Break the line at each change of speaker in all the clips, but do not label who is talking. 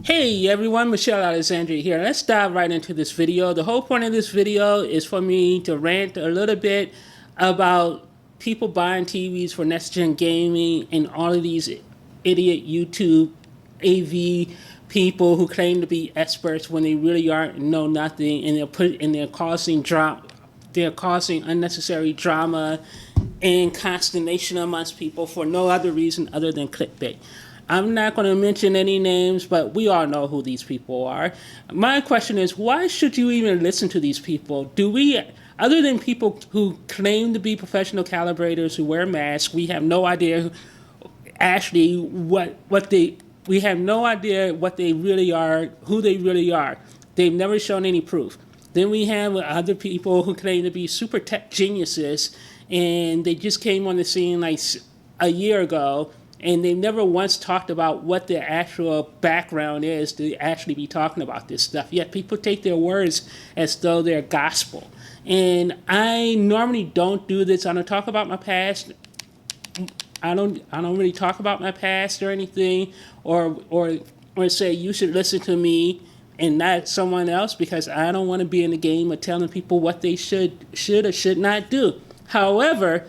Hey everyone, Michelle Alexandria here. Let's dive right into this video. The whole point of this video is for me to rant a little bit about people buying TVs for next gen gaming and all of these idiot YouTube AV people who claim to be experts when they really aren't, know nothing, and they're causing drama. They're causing unnecessary drama and consternation amongst people for no other reason other than clickbait. I'm not going to mention any names, but we all know who these people are. My question is, why should you even listen to these people? Other than people who claim to be professional calibrators who wear masks, we have no idea actually we have no idea what they really are, who they really are. They've never shown any proof. Then we have other people who claim to be super tech geniuses, and they just came on the scene like a year ago, and they've never once talked about what their actual background is to actually be talking about this stuff. Yet people take their words as though they're gospel. And I normally don't do this. I don't talk about my past. I don't really talk about my past or anything, or say you should listen to me and not someone else, because I don't want to be in the game of telling people what they should or should not do. However,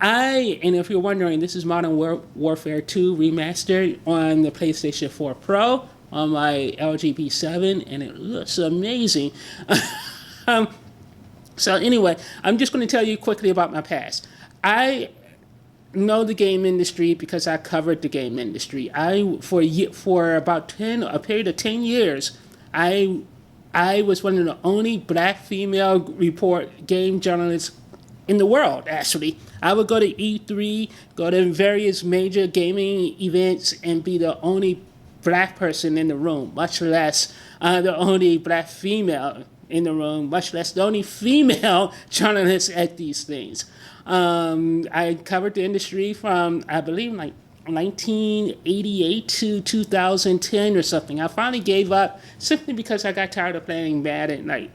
and if you're wondering, this is Modern Warfare 2 Remastered on the PlayStation 4 Pro on my LG B7, and it looks amazing. So anyway, I'm just going to tell you quickly about my past. I know the game industry because I covered the game industry. For about a period of 10 years, I was one of the only black female game journalists in the world, actually. I would go to E3, go to various major gaming events, and be the only black person in the room, much less the only black female in the room, much less the only female journalist at these things. I covered the industry from, I believe, like 1988 to 2010 or something. I finally gave up simply because I got tired of playing Madden like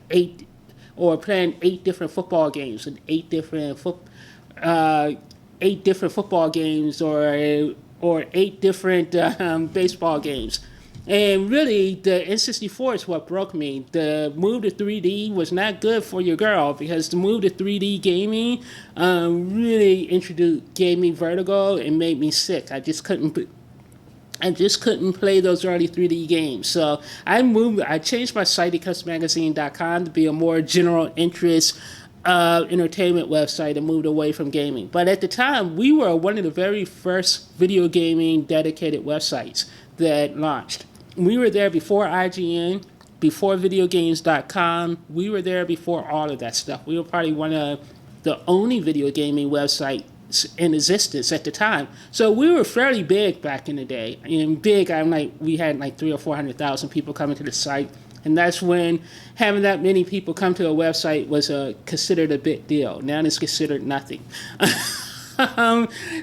playing 8 different football games and 8 different football games or 8 different baseball games. And really, the N64 is what broke me. The move to 3D was not good for your girl, because the move to 3D gaming really gave me vertigo and made me sick. I just couldn't play those early 3D games. So I changed my site to customagazine.com to be a more general interest entertainment website, and moved away from gaming. But at the time, we were one of the very first video gaming dedicated websites that launched. We were there before IGN, before videogames.com. We were there before all of that stuff. We were probably one of the only video gaming websites in existence at the time. So we were fairly big back in the day. And big, we had like 300,000 or 400,000 people coming to the site. And that's when having that many people come to a website was considered a big deal. Now it's considered nothing.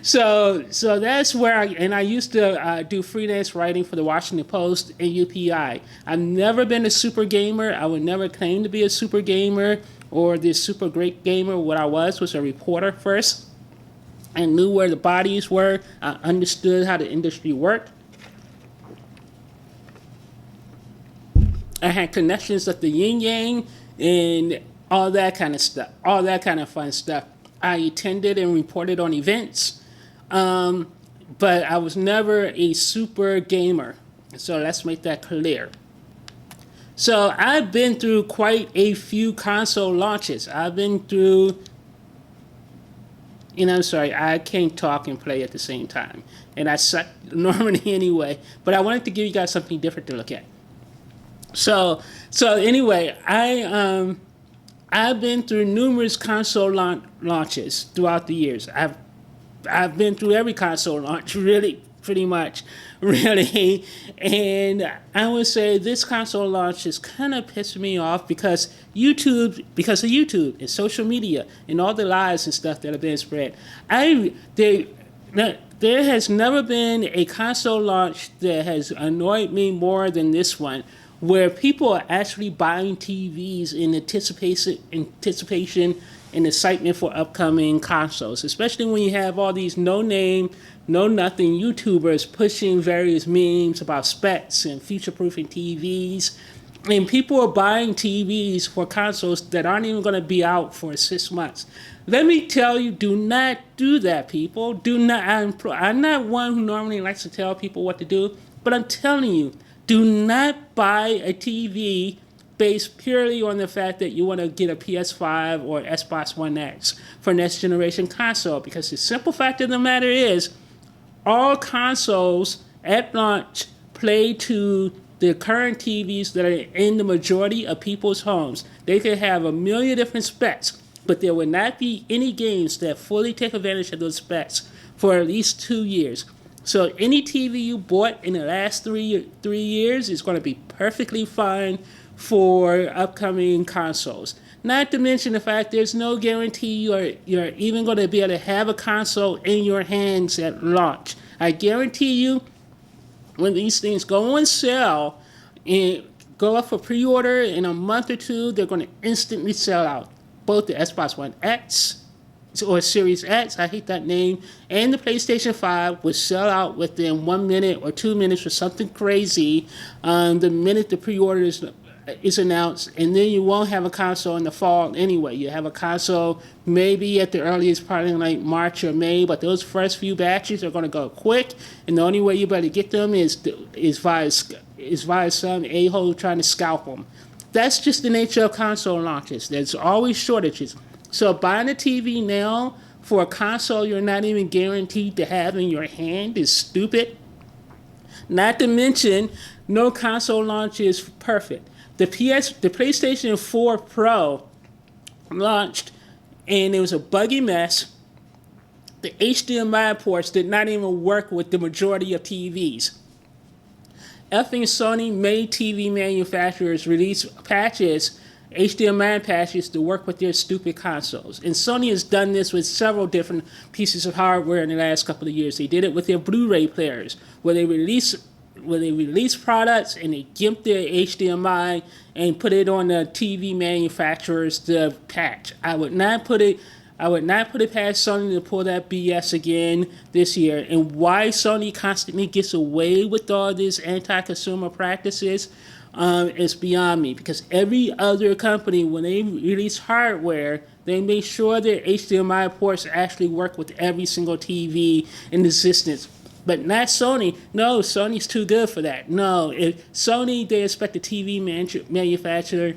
So that's where I used to do freelance writing for the Washington Post and UPI. I've never been a super gamer. I would never claim to be a super gamer or this super great gamer. What I was a reporter first. I knew where the bodies were. I understood how the industry worked. I had connections at the yin yang and all that kind of stuff, all that kind of fun stuff. I attended and reported on events, but I was never a super gamer. So let's make that clear. So I've been through quite a few console launches. I've been through, I'm sorry, I can't talk and play at the same time. And I suck normally anyway, but I wanted to give you guys something different to look at. So anyway, I've been through numerous console launches throughout the years. I've been through every console launch, really, pretty much, really. And I would say this console launch is kind of pissing me off because of YouTube and social media and all the lies and stuff that have been spread. There has never been a console launch that has annoyed me more than this one, where people are actually buying TVs in anticipation and excitement for upcoming consoles, especially when you have all these no-name, no-nothing YouTubers pushing various memes about specs and future-proofing TVs. And people are buying TVs for consoles that aren't even going to be out for 6 months. Let me tell you, do not do that, people. Do not. I'm not one who normally likes to tell people what to do, but I'm telling you, do not buy a TV based purely on the fact that you want to get a PS5 or Xbox One X for next generation console, because the simple fact of the matter is, all consoles at launch play to the current TVs that are in the majority of people's homes. They could have a million different specs, but there will not be any games that fully take advantage of those specs for at least 2 years. So any TV you bought in the last 3 years is going to be perfectly fine for upcoming consoles. Not to mention the fact there's no guarantee you're even going to be able to have a console in your hands at launch. I guarantee you, when these things go on sale and go up for pre-order in a month or two, they're going to instantly sell out. Both the Xbox One X or Series X, I hate that name, and the PlayStation 5 will sell out within 1 minute or 2 minutes or something crazy the minute the pre-order is announced, and then you won't have a console in the fall anyway. You have a console maybe at the earliest, probably like March or May, but those first few batches are going to go quick, and the only way you better get them is via some a-hole trying to scalp them. That's just the nature of console launches. There's always shortages. So buying a TV now for a console you're not even guaranteed to have in your hand is stupid. Not to mention, no console launch is perfect. The PlayStation 4 Pro launched, and it was a buggy mess. The HDMI ports did not even work with the majority of TVs. Effing Sony made TV manufacturers release patches, HDMI patches, to work with their stupid consoles. And Sony has done this with several different pieces of hardware in the last couple of years. They did it with their Blu-ray players, where they release products and they gimp their HDMI and put it on the TV manufacturers to patch. I would not put it past Sony to pull that BS again this year. And why Sony constantly gets away with all these anti-consumer practices is beyond me. Because every other company, when they release hardware, they make sure their HDMI ports actually work with every single TV in existence. But not Sony. No, Sony's too good for that. No, if Sony, they expect the TV manufacturer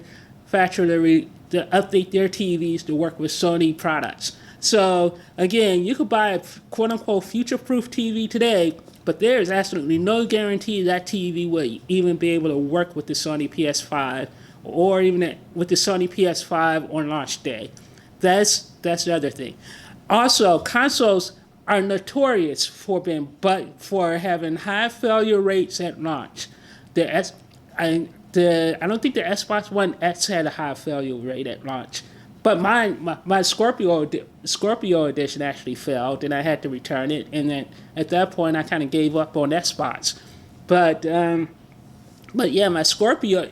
to update their TVs to work with Sony products. So again, you could buy a quote-unquote future-proof TV today, but there is absolutely no guarantee that TV will even be able to work with the Sony PS5 or even with the Sony PS5 on launch day. That's the other thing. Also, consoles are notorious for having high failure rates at launch. I don't think the Xbox One X had a high failure rate at launch, but my Scorpio edition actually failed, and I had to return it. And then at that point, I kind of gave up on Xbox. But yeah, my Scorpio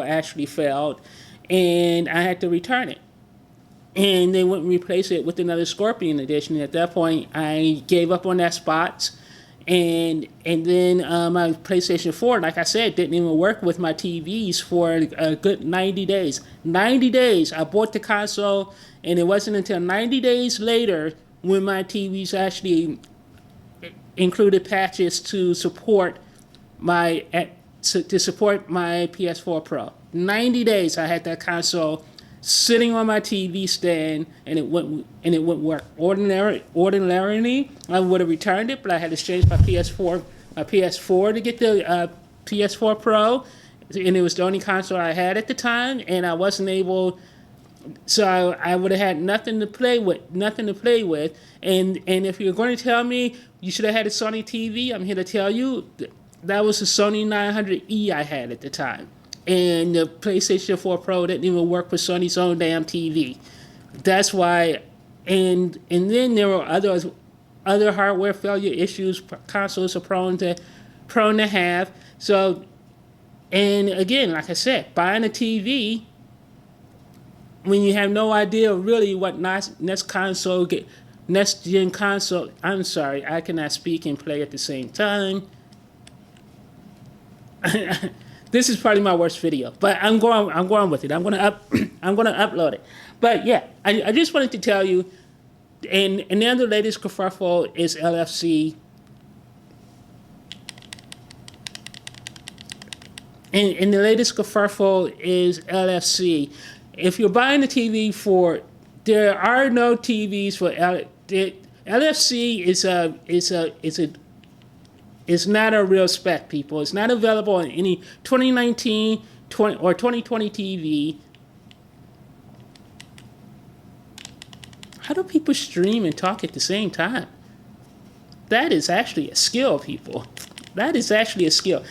actually failed, and I had to return it. And they wouldn't replace it with another Scorpion edition. At that point, I gave up on Xbox, and then my PlayStation 4, like I said, didn't even work with my TVs for a good 90 days. 90 days. I bought the console, and it wasn't until 90 days later when my TVs actually included patches to support my PS4 Pro. 90 days I had that console sitting on my TV stand, and it wouldn't work. Ordinarily, I would have returned it, but I had to change my PS4 to get the PS4 Pro, and it was the only console I had at the time, and I wasn't able. So I would have had nothing to play with. And if you're going to tell me you should have had a Sony TV, I'm here to tell you that was a Sony 900E I had at the time. And the PlayStation 4 Pro didn't even work with Sony's own damn TV. That's why, and then there were other hardware failure issues consoles are prone to have. So, and again, like I said, buying a TV when you have no idea really what next gen console. I'm sorry, I cannot speak and play at the same time. This is probably my worst video, but I'm going with it. I'm gonna upload it. But yeah, I just wanted to tell you, and then the latest kerfuffle is LFC. And the latest kerfuffle is LFC. If you're buying a TV for, there are no TVs for LFC is not a real spec, people. It's not available on any 2019 or 2020 TV. How do people stream and talk at the same time? That is actually a skill, people. That is actually a skill.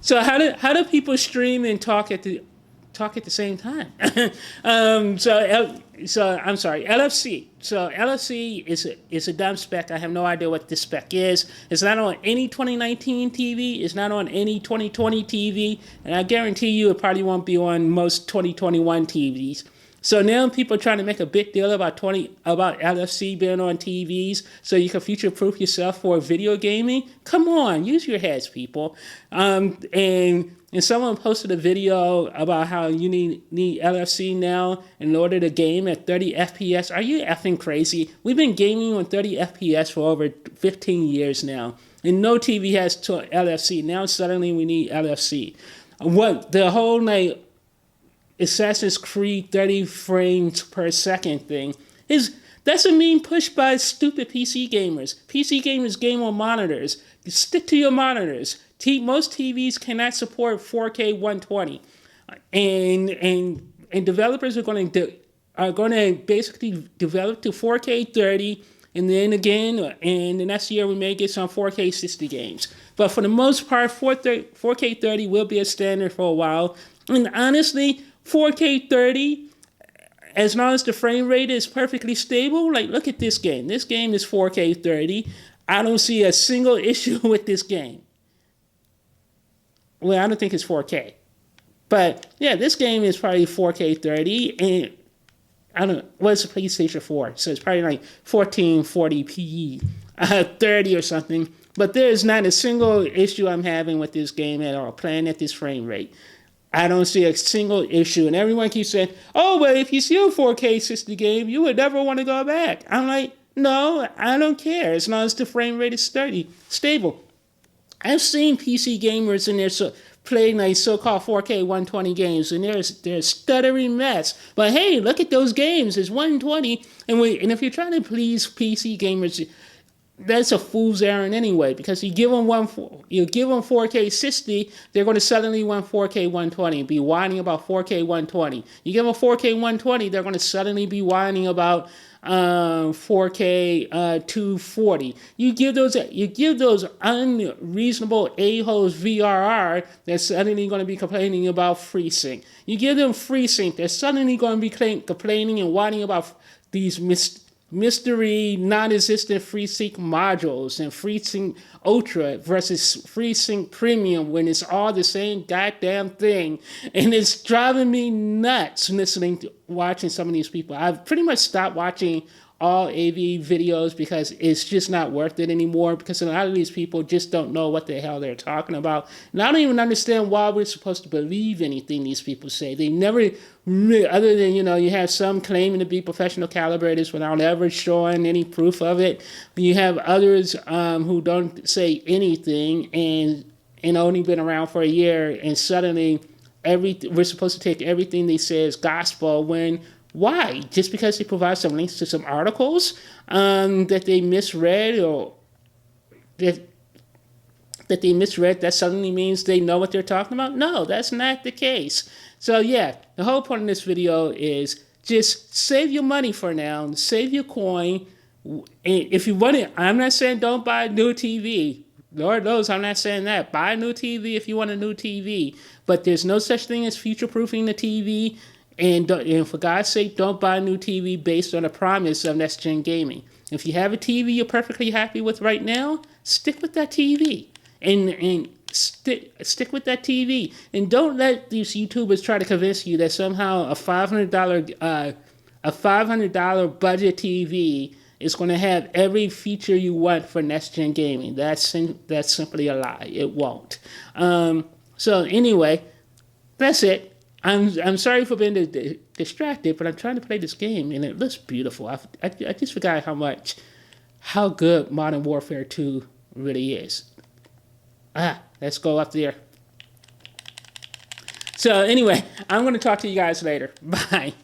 So how do people stream and talk at the same time? So I'm sorry, LFC. So LFC is a dumb spec. I have no idea what this spec is. It's not on any 2019 TV. It's not on any 2020 TV, and I guarantee you it probably won't be on most 2021 TVs. So now people are trying to make a big deal about LFC being on TVs so you can future-proof yourself for video gaming. Come on, use your heads, people. And someone posted a video about how you need LFC now in order to game at 30 FPS. Are you effing crazy? We've been gaming on 30 FPS for over 15 years now, and no TV has LFC. Now suddenly we need LFC. What the whole night Assassin's Creed 30 frames per second thing that's a meme pushed by stupid PC gamers. PC gamers game on monitors. Stick to your monitors. Most TVs cannot support 4K 120, and developers are going to basically develop to 4K 30, and then again in the next year we may get some 4K 60 games. But for the most part, 4K 30 will be a standard for a while. And honestly, 4K 30, as long as the frame rate is perfectly stable, like look at this game. This game is 4K 30. I don't see a single issue with this game. Well, I don't think it's 4K. But yeah, this game is probably 4K 30, and I don't know, what's the PlayStation 4? So it's probably like 1440p, 30 or something. But there's not a single issue I'm having with this game at all, playing at this frame rate. I don't see a single issue. And everyone keeps saying, oh, well, if you see a 4K 60 game, you would never want to go back. I'm like, no, I don't care as long as the frame rate is stable. I've seen PC gamers in there playing like so-called 4K 120 games, and they're a stuttering mess. But hey, look at those games. It's 120. And if you're trying to please PC gamers, that's a fool's errand anyway, because you give them 4K 60, they're going to suddenly want 4K 120, be whining about 4K 120. You give them 4K 120, they're going to suddenly be whining about 4K 240. You give those unreasonable a-holes VRR, they're suddenly going to be complaining about FreeSync. You give them FreeSync, they're suddenly going to be complaining and whining about these mystery non-existent FreeSync modules and FreeSync Ultra versus FreeSync Premium when it's all the same goddamn thing. And it's driving me nuts watching some of these people. I've pretty much stopped watching all AV videos because it's just not worth it anymore, because a lot of these people just don't know what the hell they're talking about. And I don't even understand why we're supposed to believe anything these people say. They never, other than, you have some claiming to be professional calibrators without ever showing any proof of it. You have others who don't say anything and only been around for a year, and suddenly we're supposed to take everything they say as gospel when... Why? Just because they provide some links to some articles that they misread, or that they misread, that suddenly means they know what they're talking about? No, that's not the case. So yeah, the whole point of this video is just save your money for now, save your coin. If you want it, I'm not saying don't buy a new TV. Lord knows I'm not saying that. Buy a new TV if you want a new TV. But there's no such thing as future-proofing the TV. And for God's sake, don't buy a new TV based on a promise of next-gen gaming. If you have a TV you're perfectly happy with right now, stick with that TV. And stick with that TV, and don't let these YouTubers try to convince you that somehow a $500 budget TV is going to have every feature you want for next gen gaming. That's simply a lie. It won't. So anyway, that's it. I'm sorry for being distracted, but I'm trying to play this game and it looks beautiful. I just forgot how good Modern Warfare 2 really is. Let's go up there. So anyway, I'm going to talk to you guys later. Bye.